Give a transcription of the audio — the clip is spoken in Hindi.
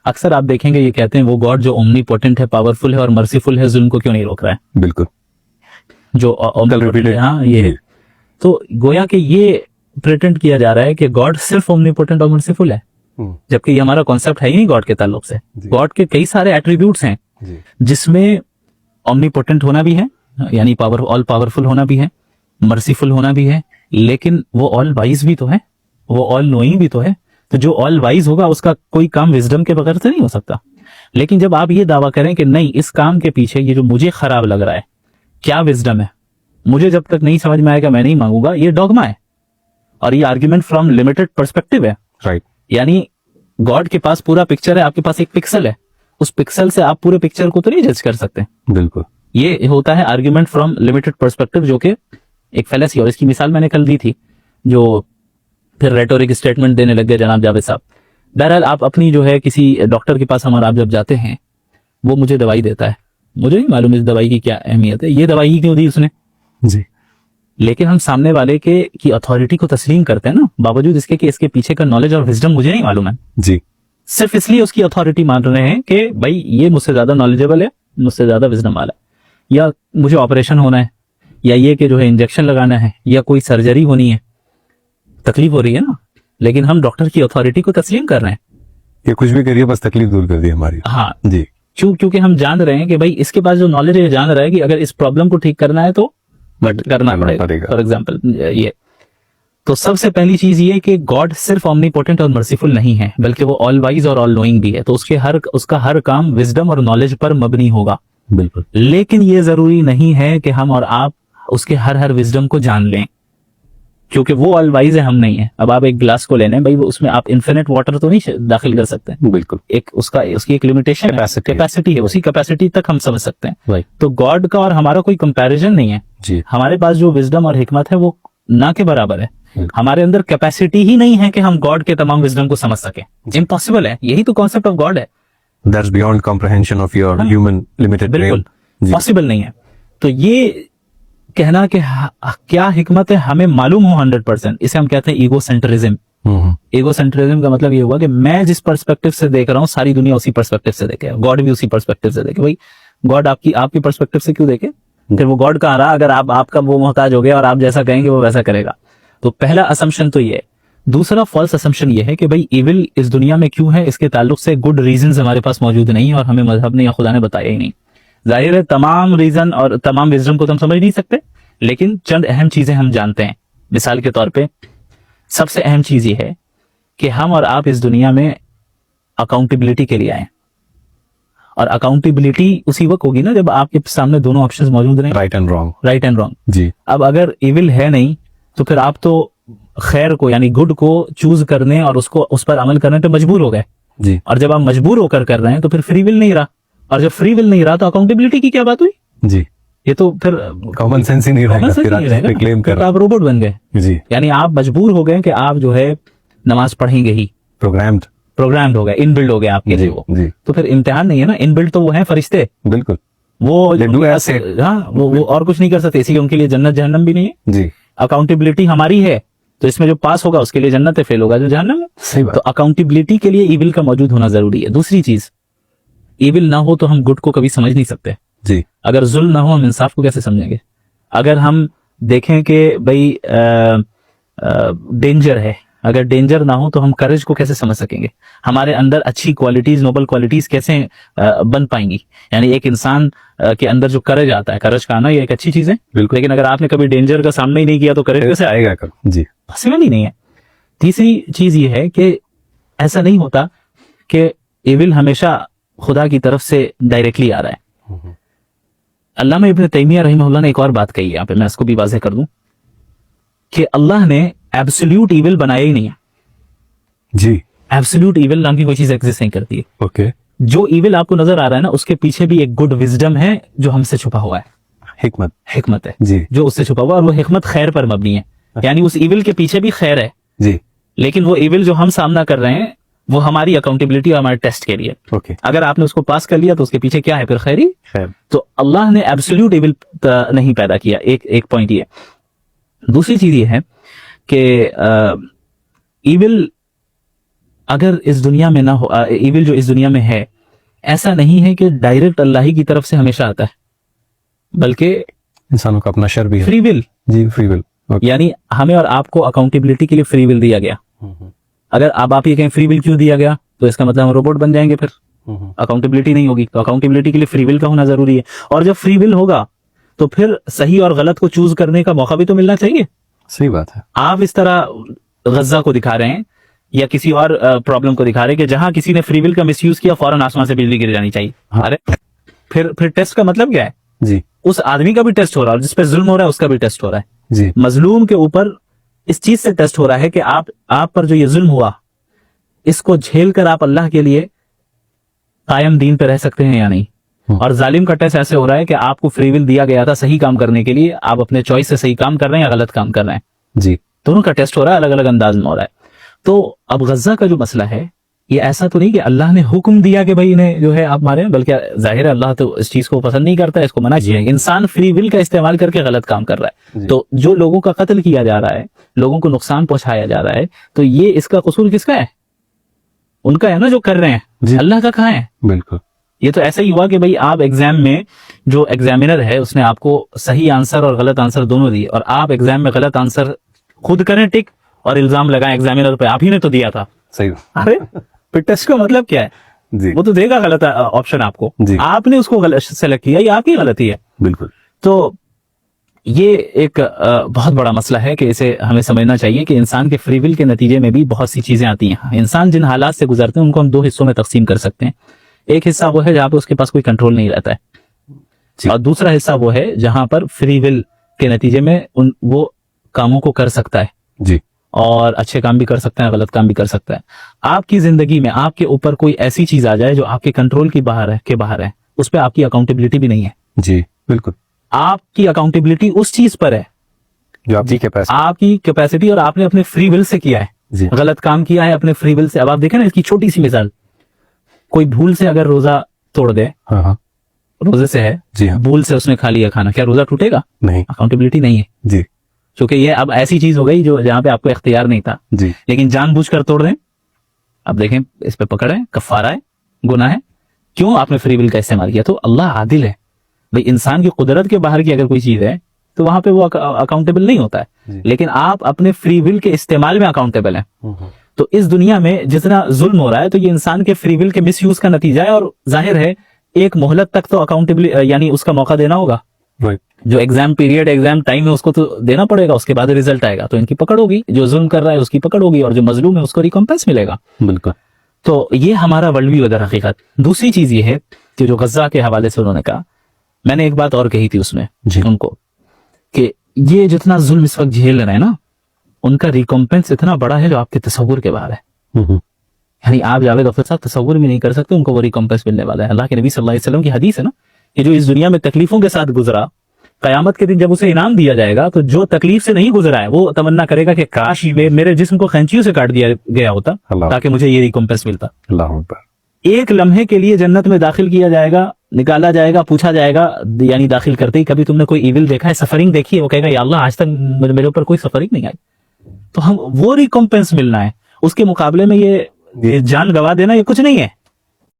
अक्सर आप देखेंगे ये कहते हैं वो गॉड जो ओमनीपोटेंट है, पावरफुल है और मर्सीफुल है, जुल्म को क्यों नहीं रोक रहा है? बिल्कुल, जो हाँ ये तो गोया कि ये प्रिटेंड किया जा रहा है कि गॉड सिर्फ ओमनीपोटेंट और मर्सीफुल है, जबकि ये हमारा कॉन्सेप्ट है ही नहीं गॉड के ताल्लुक से। गॉड के कई सारे एट्रीब्यूट्स हैं जिसमें ओमनीपोटेंट होना भी है, यानी ऑल पावरफुल होना भी है, मर्सीफुल होना भी है, लेकिन वो ऑल वाइज भी तो है, वो ऑल नोइंग भी तो है। तो जो ऑल वाइज होगा उसका कोई काम विजडम के बगैर से नहीं हो सकता। लेकिन जब आप ये दावा करें कि नहीं, इस काम के पीछे ये जो मुझे खराब लग रहा है क्या विजडम है, मुझे जब तक नहीं समझ में आएगा मैं नहीं मांगूंगा, ये डॉगमा है और ये आर्ग्यूमेंट फ्रॉम लिमिटेड पर्सपेक्टिव है। राइट। यानी गॉड के पास पूरा पिक्चर है, आपके पास एक पिक्सल है, उस पिक्सल से आप पूरे पिक्चर को तो नहीं जज कर सकते। बिल्कुल, ये होता है आर्ग्यूमेंट फ्रॉम लिमिटेड पर्सपेक्टिव, जो कि एक फैलेसी। और इसकी मिसाल मैंने कल दी थी, जो फिर रेटोरिक स्टेटमेंट देने लग गए जनाब जावेद साहब। बहरहाल आप अपनी जो है किसी डॉक्टर के पास हमारा आप जब जाते हैं, वो मुझे दवाई देता है, मुझे नहीं मालूम इस दवाई की क्या अहमियत है, ये दवाई ही क्यों दी उसने जी, लेकिन हम सामने वाले के की अथॉरिटी को तस्लीम करते हैं ना, बावजूद इसके कि इसके पीछे का नॉलेज और विजडम मुझे नहीं मालूम है जी, सिर्फ इसलिए उसकी अथॉरिटी मान रहे हैं कि भाई ये मुझसे ज्यादा नॉलेजेबल है, मुझसे ज्यादा विजडम वाला है, या मुझे ऑपरेशन होना है, या ये कि जो है इंजेक्शन लगाना है, या कोई सर्जरी होनी है, तकलीफ हो रही है ना, लेकिन हम डॉक्टर की अथॉरिटी को तस्लीम कर रहे हैं। ये कुछ भी करिए बस तकलीफ दूर कर दी हमारी। हाँ जी, क्योंकि हम जान रहे हैं कि भाई इसके पास जो नॉलेज है, जान रहा है कि अगर इस प्रॉब्लम को ठीक करना है तो करना पड़ेगा। फॉर एग्जाम्पल ये तो सबसे पहली चीज ये कि गॉड सिर्फ ओमनीपोटेंट और मर्सीफुल नहीं है, बल्कि वो ऑल वाइज और ऑल नोइंग भी है। तो उसका हर काम विजडम और नॉलेज पर मबनी होगा। बिल्कुल। लेकिन ये जरूरी नहीं है कि हम और आप उसके हर विजडम को जान लें, क्योंकि वो ऑल वाइज है, हम नहीं है। अब आप एक ग्लास को लेने भाई, उसमें आप इन्फिनिट वाटर तो नहीं दाखिल कर सकते। बिल्कुल, एक उसकी एक लिमिटेशन कैपेसिटी है, उसी कैपेसिटी तक हम समझ सकते हैं। तो गॉड का और हमारा कोई कंपैरिजन नहीं है जी। हमारे पास जो विजडम और हिकमत है वो ना के बराबर है। हमारे अंदर कैपेसिटी ही नहीं है कि हम गॉड के तमाम विजडम को समझ सके, इम्पॉसिबल है। यही तो कॉन्सेप्ट ऑफ गॉड है, that's beyond comprehension of your human limited brain. बिल्कुल पॉसिबल नहीं है। तो ये कहना कि क्या हिकमत है हमें मालूम हो 100%, इसे हम कहते हैं ईगो सेंट्रिज्म। ईगो सेंट्रिज्म का मतलब ये हुआ कि मैं जिस पर्सपेक्टिव से देख रहा हूँ सारी दुनिया उसी पर्सपेक्टिव से देखे, गॉड भी उसी पर्सपेक्टिव से देखे। भाई गॉड आपकी पर्सपेक्टिव से क्यों देखे? फिर वो गॉड कहाँ रहा अगर आपका वो मोहताज हो गया और आप जैसा कहेंगे वो वैसा करेगा। तो पहला असम्पशन तो ये है। दूसरा फॉल्स असम्पशन ये है कि भाई इविल इस दुनिया में क्यों है, इसके ताल्लुक से गुड रीजंस हमारे पास मौजूद नहीं और हमें मजहब ने या खुदा ने बताया ही नहीं। जाहिर है तमाम रीजन और तमाम विजडम को तो हम समझ नहीं सकते, लेकिन चंद अहम चीजें हम जानते हैं। मिसाल के तौर पे सबसे अहम चीज ये है कि हम और आप इस दुनिया में अकाउंटेबिलिटी के लिए आए, और अकाउंटेबिलिटी उसी वक्त होगी ना जब आपके सामने दोनों ऑप्शंस मौजूद रहें, राइट एंड रॉन्ग जी। अब अगर इविल है नहीं तो फिर आप तो खैर को यानी गुड को चूज करने और उस पर अमल करने पे मजबूर हो गए जी। और जब आप मजबूर होकर कर रहे हैं तो फिर फ्री विल नहीं रहा, और जब फ्री विल नहीं रहा तो अकाउंटेबिलिटी की क्या बात हुई जी। ये तो फिर कॉमन सेंस ही नहीं रहेगा, क्लेम कर आप रोबोट बन गए जी। यानी आप मजबूर हो गए कि आप जो है नमाज पढ़ेंगे ही, प्रोग्राम्ड हो गए, इनबिल्ड हो गए आपके लिए वो जी। तो फिर इम्तिहान नहीं है ना, इनबिल्ड तो वो है फरिश्ते। बिल्कुल, वो और कुछ नहीं कर सकते, इसीलिए उनके लिए जन्नत जहन्नम भी नहीं है जी। अकाउंटेबिलिटी हमारी है, तो इसमें जो पास होगा उसके लिए जन्नत है, फेल होगा जो जहन्नम है। तो अकाउंटेबिलिटी के लिए इविल का मौजूद होना जरूरी है। दूसरी चीज, इविल ना हो तो हम गुड को कभी समझ नहीं सकते जी। अगर जुल्म ना हो हम इंसाफ को कैसे समझेंगे? अगर हम देखें कि भाई डेंजर है, अगर डेंजर ना हो तो हम करेज को कैसे समझ सकेंगे? हमारे अंदर अच्छी क्वालिटीज, नोबल क्वालिटीज कैसे बन पाएंगी? यानी एक इंसान के अंदर जो करेज आता है, करेज का आना ये एक अच्छी चीज है, लेकिन अगर आपने कभी डेंजर का सामना ही नहीं किया तो करेज कैसे आएगा जी? पॉसिबल ही नहीं है। तीसरी चीज ये है कि ऐसा नहीं होता कि इविल हमेशा खुदा की तरफ से डायरेक्टली आ रहा है। अल्लामा इब्न तैमिया रहमहुल्लाह ने एक और बात कही, यहाँ पे मैं इसको भी वाज़ेह कर दूं कि अल्लाह ने एब्सोल्यूट इविल बनाया ही नहीं है जी। एब्सोल्यूट इविल नाम की कोई चीज एग्जिस्ट नहीं करती है। ओके। जो इविल आपको नजर आ रहा है ना, उसके पीछे भी एक गुड विजडम है जो हमसे छुपा हुआ है, हिकमत है जी, जो उससे छुपा हुआ, और वो हिकमत खैर पर मबनी है। यानी उस इविल के पीछे भी खैर है जी, लेकिन वो इविल जो हम सामना कर रहे हैं वो हमारी अकाउंटेबिलिटी और हमारे टेस्ट के लिए। ओके। अगर आपने उसको पास कर लिया तो उसके पीछे क्या है? फिर खैर। तो अल्लाह ने एब्सोल्यूट इविल नहीं पैदा किया। एक पॉइंट ये। दूसरी चीज ये है कि इविल अगर इस दुनिया में ना हो, इविल जो इस दुनिया में है, ऐसा नहीं है कि डायरेक्ट अल्लाह ही की तरफ से हमेशा आता है, बल्कि इंसानों का अपना शर भी है। फ्री विल, जी, फ्री विल। यानी हमें और आपको अकाउंटेबिलिटी के लिए फ्री विल दिया गया। अगर आप ये कहें फ्री विल क्यों दिया गया, तो इसका मतलब हम रोबोट बन जाएंगे, फिर अकाउंटेबिलिटी नहीं होगी। तो अकाउंटेबिलिटी के लिए फ्री विल का होना जरूरी है, और जब फ्री विल होगा तो फिर सही और गलत को चूज करने का मौका भी तो मिलना चाहिए। सही बात है। आप इस तरह गज्जा को दिखा रहे हैं या किसी और प्रॉब्लम को दिखा रहे हैं कि जहां किसी ने फ्री विल का मिसयूज किया, फौरन आसमान से बिजली गिर जानी चाहिए। हाँ। अरे फिर टेस्ट का मतलब क्या है? जी उस आदमी का भी टेस्ट हो रहा है, जिस पे जुल्म हो रहा है उसका भी टेस्ट हो रहा है। जी मजलूम के ऊपर इस चीज से टेस्ट हो रहा है कि आप पर जो ये जुल्म हुआ, इसको झेल कर आप अल्लाह के लिए कायम दीन पे रह सकते हैं या नहीं। और जालिम का टेस्ट ऐसे हो रहा है कि आपको फ्री विल दिया गया था सही काम करने के लिए, आप अपने चॉइस से सही काम कर रहे हैं या गलत काम कर रहे हैं। जी, दोनों का टेस्ट हो रहा है, अलग अलग अंदाज में हो रहा है। तो अब गज्जा का जो मसला है, ये ऐसा तो नहीं कि अल्लाह ने हुक्म दिया कि भाई इन्हें जो है आप मारे, बल्कि जाहिर है अल्लाह तो इस चीज को पसंद नहीं करता है, इसको मना किया है। इंसान फ्री विल का इस्तेमाल करके गलत काम कर रहा है। तो जो लोगों का कत्ल किया जा रहा है, लोगों को नुकसान पहुंचाया जा रहा है, तो ये इसका कसूर किसका है? उनका है ना, जो कर रहे हैं। अल्लाह का कहाँ है? बिल्कुल। ये तो ऐसा ही हुआ कि भाई आप एग्जाम में, जो एग्जामिनर है उसने आपको सही आंसर और गलत आंसर दोनों दिए, और आप एग्जाम में गलत आंसर खुद करें टिक और इल्जाम लगाएं एग्जामिनर पे, आप ही ने तो दिया था। सही। अरे फिर टेस्ट का मतलब क्या है? जी, वो तो देगा गलत ऑप्शन आपको, जी। आपने उसको गलत सेलेक्ट किया, ये आपकी गलती है। बिल्कुल। तो ये एक बहुत बड़ा मसला है कि इसे हमें समझना चाहिए कि इंसान के फ्री विल के नतीजे में भी बहुत सी चीजें आती हैं। इंसान जिन हालात से गुजरते हैं उनको हम दो हिस्सों में तकसीम कर सकते हैं। एक हिस्सा वो है जहां पे उसके पास कोई कंट्रोल नहीं रहता है, और दूसरा हिस्सा वो है जहां पर फ्री विल के नतीजे में वो कामों को कर सकता है। जी, और अच्छे काम भी कर सकता है, गलत काम भी कर सकता है। आपकी जिंदगी में आपके ऊपर कोई ऐसी चीज आ जाए जो आपके कंट्रोल की बाहर है, उस पर आपकी अकाउंटेबिलिटी भी नहीं है। जी, बिल्कुल। आपकी अकाउंटेबिलिटी उस चीज पर है जो आपकी कैपेसिटी और आपने अपने फ्री विल से किया है। गलत काम किया है अपने फ्री विल से। अब आप देखें ना, इसकी छोटी सी मिसाल, कोई भूल से अगर रोजा तोड़ दे, हाँ, रोजे से है, जी हाँ, भूल से उसने खा लिया खाना, क्या रोजा टूटेगा? नहीं। अकाउंटेबिलिटी नहीं है जी, क्योंकि ये अब ऐसी चीज हो गई जो जहां पे आपको इख्तियार नहीं था। जी, लेकिन जानबूझकर तोड़ दें, अब देखें इस पे पकड़ है, कफारा है, गुनाह है। क्यों? आपने फ्री विल का इस्तेमाल किया। तो अल्लाह आदिल है भाई। इंसान की कुदरत के बाहर की अगर कोई चीज है तो वहां पे वो अकाउंटेबल नहीं होता है, लेकिन आप अपने फ्री विल के इस्तेमाल में अकाउंटेबल हैं। तो इस दुनिया में जितना जुल्म हो रहा है, तो ये इंसान के फ्री विल के मिसयूज का नतीजा है। और जाहिर है एक मोहलत तक तो अकाउंटेबल, यानी उसका मौका देना होगा। जो एग्जाम पीरियड, एग्जाम टाइम है, उसको तो देना पड़ेगा, उसके बाद रिजल्ट आएगा। तो इनकी पकड़ होगी, जो जुल्म कर रहा है उसकी पकड़ होगी, और जो मजलूम है उसको रिकॉम्पेंस मिलेगा। बिल्कुल। तो ये हमारा वर्ल्ड व्यू है हकीकत। दूसरी चीज ये है कि जो गज्जा के हवाले से उन्होंने कहा, मैंने एक बात और कही थी उसमें उनको, कि ये जितना जुल्म इस वक्त झेल रहे हैं ना, उनका रिकॉम्पेंस इतना बड़ा है जो आपके तस्वुर के बाहर है। यानी आप जावेद अख्तर साहब तस्वुर भी नहीं कर सकते उनको वो रिकॉम्पेंस मिलने वाला है। अल्लाह के नबी सल्लल्लाहु अलैहि वसल्लम की हदीस है ना, कि जो इस दुनिया में तकलीफों के साथ गुजरा, कयामत के दिन जब उसे इनाम दिया जाएगा, तो जो तकलीफ से नहीं गुजरा है वो तमन्ना करेगा कि काश मेरे जिस्म को कैंचियों से काट दिया गया होता ताकि मुझे ये रिकॉम्पेंस मिलता। अल्लाह अकबर। एक लम्हे के लिए जन्नत में दाखिल किया जाएगा, निकाला जाएगा, पूछा जाएगा, यानी दाखिल करते ही कभी तुमने कोई इविल देखा है, सफरिंग देखी है? वो कहेगा या अल्लाह आज तक मेरे ऊपर कोई सफरिंग नहीं आई। तो हम वो रिकॉम्पेंस मिलना है, उसके मुकाबले में ये जान गवा देना ये कुछ नहीं है।